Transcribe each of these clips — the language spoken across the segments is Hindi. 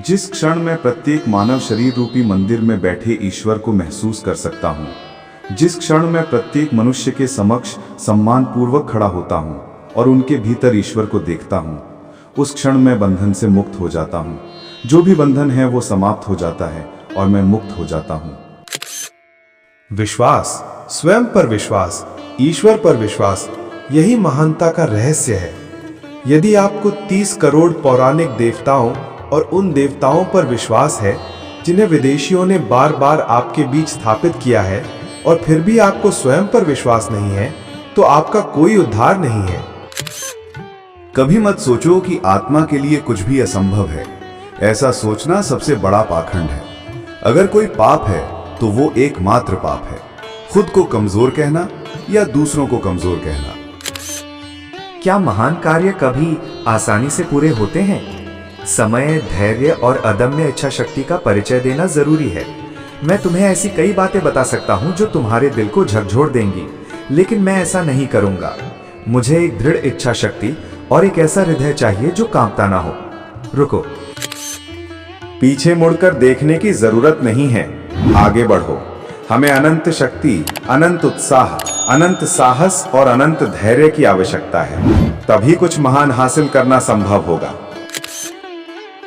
जिस क्षण मैं प्रत्येक मानव शरीर रूपी मंदिर में बैठे ईश्वर को महसूस कर सकता हूँ, जिस क्षण मैं प्रत्येक मनुष्य के समक्ष सम्मान पूर्वक खड़ा होता हूँ और उनके भीतर ईश्वर को देखता हूँ, उस क्षण मैं बंधन से मुक्त हो जाता हूँ। जो भी बंधन है वो समाप्त हो जाता है और मैं मुक्त हो जाता हूँ। विश्वास, स्वयं पर विश्वास, ईश्वर पर विश्वास, यही महानता का रहस्य है। यदि आपको 30 करोड़ पौराणिक देवताओं और उन देवताओं पर विश्वास है जिन्हें विदेशियों ने बार बार आपके बीच स्थापित किया है, और फिर भी आपको स्वयं पर विश्वास नहीं है, तो आपका कोई उद्धार नहीं है। कभी मत सोचो कि आत्मा के लिए कुछ भी असंभव है। ऐसा सोचना सबसे बड़ा पाखंड है। अगर कोई पाप है तो वो एकमात्र पाप है, खुद को कमजोर कहना या दूसरों को कमजोर कहना। क्या महान कार्य कभी आसानी से पूरे होते हैं? समय, धैर्य और अदम्य इच्छा शक्ति का परिचय देना जरूरी है। मैं तुम्हें ऐसी कई बातें बता सकता हूं जो तुम्हारे दिल को झकझोर देंगी, लेकिन मैं ऐसा नहीं करूंगा। मुझे एक दृढ़ इच्छा शक्ति और एक ऐसा हृदय चाहिए जो कांपता ना हो। रुको, पीछे मुड़कर देखने की जरूरत नहीं है, आगे बढ़ो। हमें अनंत शक्ति, अनंत उत्साह, अनंत साहस और अनंत धैर्य की आवश्यकता है, तभी कुछ महान हासिल करना संभव होगा।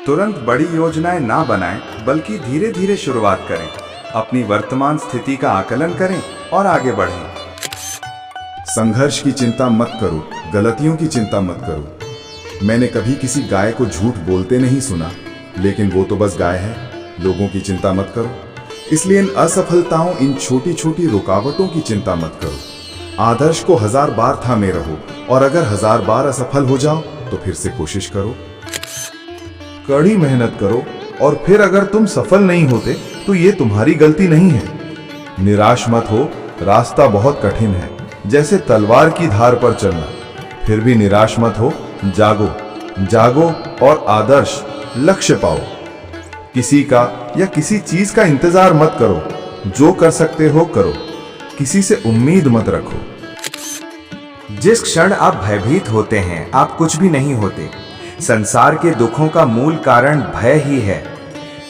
तुरंत बड़ी योजनाएं ना बनाएं, बल्कि धीरे धीरे शुरुआत करें। अपनी वर्तमान स्थिति का आकलन करें और आगे बढ़ें। संघर्ष की चिंता मत करो, गलतियों की चिंता मत करो। मैंने कभी किसी गाय को झूठ बोलते नहीं सुना, लेकिन वो तो बस गाय है। लोगों की चिंता मत करो। इसलिए इन असफलताओं, इन छोटी छोटी रुकावटों की चिंता मत करो। आदर्श को 1000 बार थामे रहो, और अगर 1000 बार असफल हो जाओ तो फिर से कोशिश करो। कड़ी मेहनत करो, और फिर अगर तुम सफल नहीं होते तो ये तुम्हारी गलती नहीं है। निराश मत हो, रास्ता बहुत कठिन है, जैसे तलवार की धार पर चलना। फिर भी निराश मत हो, जागो, जागो और आदर्श लक्ष्य पाओ। किसी का या किसी चीज का इंतजार मत करो। जो कर सकते हो करो, किसी से उम्मीद मत रखो। जिस क्षण आप भयभीत होते हैं, आप कुछ भी नहीं होते। संसार के दुखों का मूल कारण भय ही है।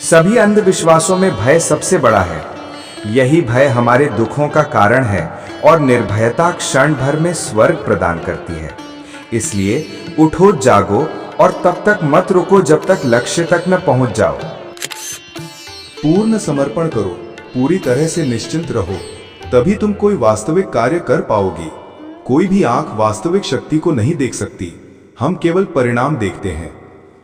सभी अंधविश्वासों में भय सबसे बड़ा है। यही भय हमारे दुखों का कारण है, और निर्भयता क्षण भर में स्वर्ग प्रदान करती है। इसलिए उठो, जागो, और तब तक मत रुको जब तक लक्ष्य तक न पहुंच जाओ। पूर्ण समर्पण करो, पूरी तरह से निश्चिंत रहो, तभी तुम कोई वास्तविक कार्य कर पाओगी। कोई भी आंख वास्तविक शक्ति को नहीं देख सकती, हम केवल परिणाम देखते हैं।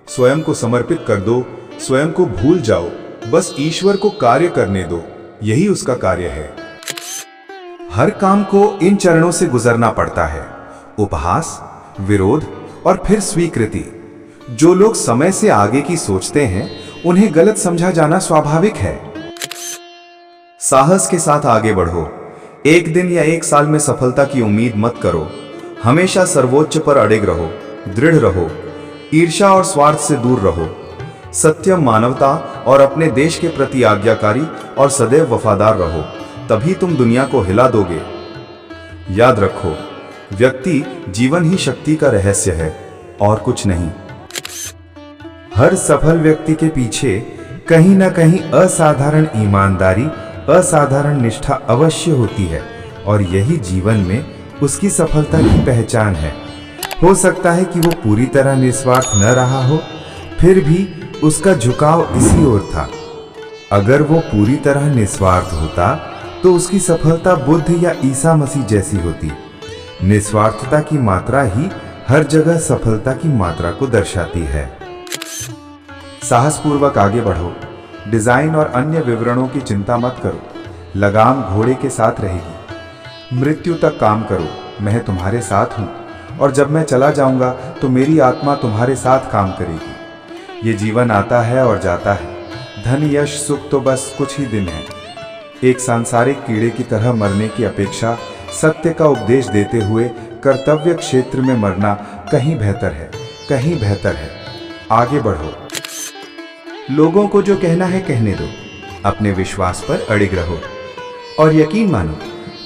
स्वयं को समर्पित कर दो, स्वयं को भूल जाओ, बस ईश्वर को कार्य करने दो, यही उसका कार्य है। हर काम को इन चरणों से गुजरना पड़ता है: उपहास, विरोध और फिर स्वीकृति। जो लोग समय से आगे की सोचते हैं, उन्हें गलत समझा जाना स्वाभाविक है। साहस के साथ आगे बढ़ो। एक दिन या एक साल में सफलता की उम्मीद मत करो। हमेशा सर्वोच्च पर अड़िग रहो, दृढ़ रहो, ईर्ष्या और स्वार्थ से दूर रहो। सत्य, मानवता और अपने देश के प्रति आज्ञाकारी और सदैव वफादार रहो, तभी तुम दुनिया को हिला दोगे। याद रखो, व्यक्ति जीवन ही शक्ति का रहस्य है और कुछ नहीं। हर सफल व्यक्ति के पीछे कहीं ना कहीं असाधारण ईमानदारी, असाधारण निष्ठा अवश्य होती है, और यही जीवन में उसकी सफलता की पहचान है। हो सकता है कि वो पूरी तरह निस्वार्थ न रहा हो, फिर भी उसका झुकाव इसी ओर था। अगर वो पूरी तरह निस्वार्थ होता तो उसकी सफलता बुद्ध या ईसा मसीह जैसी होती। निस्वार्थता की मात्रा ही हर जगह सफलता की मात्रा को दर्शाती है। साहसपूर्वक आगे बढ़ो। डिजाइन और अन्य विवरणों की चिंता मत करो। लगाम घोड़े के साथ रहेगी। मृत्यु तक काम करो, मैं तुम्हारे साथ हूं, और जब मैं चला जाऊंगा तो मेरी आत्मा तुम्हारे साथ काम करेगी। ये जीवन आता है और जाता है। धन, यश, सुख तो बस कुछ ही दिन है। एक सांसारिक कीड़े की तरह मरने की अपेक्षा सत्य का उपदेश देते हुए कर्तव्य क्षेत्र में मरना कहीं बेहतर है, कहीं बेहतर है। आगे बढ़ो। लोगों को जो कहना है कहने दो। अपने विश्वास पर अड़िग रहो, और यकीन मानो,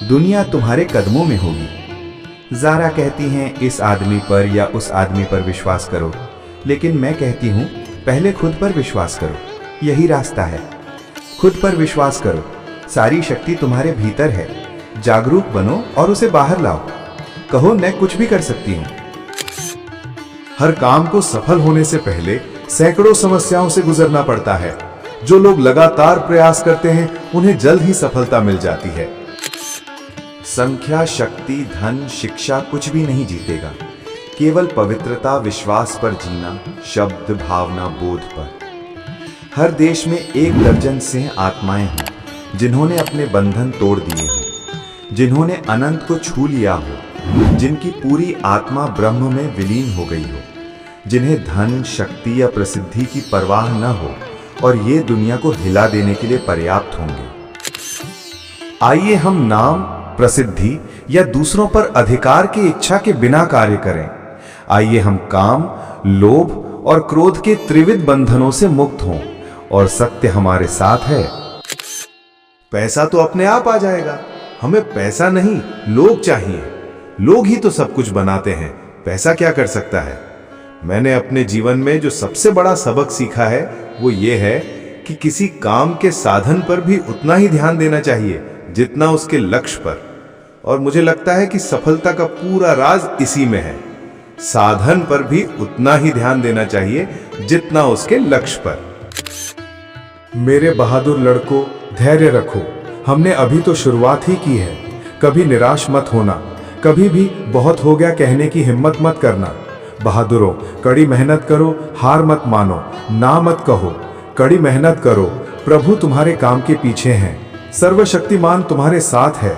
दुनिया तुम्हारे कदमों में होगी। ज़ारा कहती हैं इस आदमी पर या उस आदमी पर विश्वास करो, लेकिन मैं कहती हूँ पहले खुद पर विश्वास करो, यही रास्ता है। खुद पर विश्वास करो, सारी शक्ति तुम्हारे भीतर है। जागरूक बनो और उसे बाहर लाओ। कहो, मैं कुछ भी कर सकती हूँ। हर काम को सफल होने से पहले सैकड़ों समस्याओं से गुजरना पड़ता है। जो लोग लगातार प्रयास करते हैं उन्हें जल्द ही सफलता मिल जाती है। संख्या, शक्ति, धन, शिक्षा कुछ भी नहीं जीतेगा। केवल पवित्रता, विश्वास पर जीना, शब्द, भावना, बोध पर। हर देश में 1 दर्जन सिंह आत्माएं हों जिन्होंने अपने बंधन तोड़ दिए हों, जिन्होंने अनंत को छू लिया हो, जिनकी पूरी आत्मा ब्रह्म में विलीन हो गई हो, जिन्हें धन, शक्ति या प्रसिद्धि की परवाह न हो और ये दुनिया को हिला देने के लिए पर्याप्त होंगे। आइए हम नाम, प्रसिद्धि या दूसरों पर अधिकार की इच्छा के बिना कार्य करें। आइए हम काम, लोभ और क्रोध के त्रिविध बंधनों से मुक्त हों और सत्य हमारे साथ है। पैसा तो अपने आप आ जाएगा। हमें पैसा नहीं, लोग चाहिए। लोग ही तो सब कुछ बनाते हैं, पैसा क्या कर सकता है। मैंने अपने जीवन में जो सबसे बड़ा सबक सीखा है वो ये है कि किसी काम के साधन पर भी उतना ही ध्यान देना चाहिए जितना उसके लक्ष्य पर। और मुझे लगता है कि सफलता का पूरा राज इसी में है। साधन पर भी उतना ही ध्यान देना चाहिए जितना उसके लक्ष्य पर। मेरे बहादुर लड़कों, धैर्य रखो। हमने अभी तो शुरुआत ही की है। कभी निराश मत होना, कभी भी बहुत हो गया कहने की हिम्मत मत करना। बहादुरों, कड़ी मेहनत करो, हार मत मानो, ना मत कहो। कड़ी मेहनत करो, प्रभु तुम्हारे काम के पीछे हैं। सर्वशक्तिमान तुम्हारे साथ है।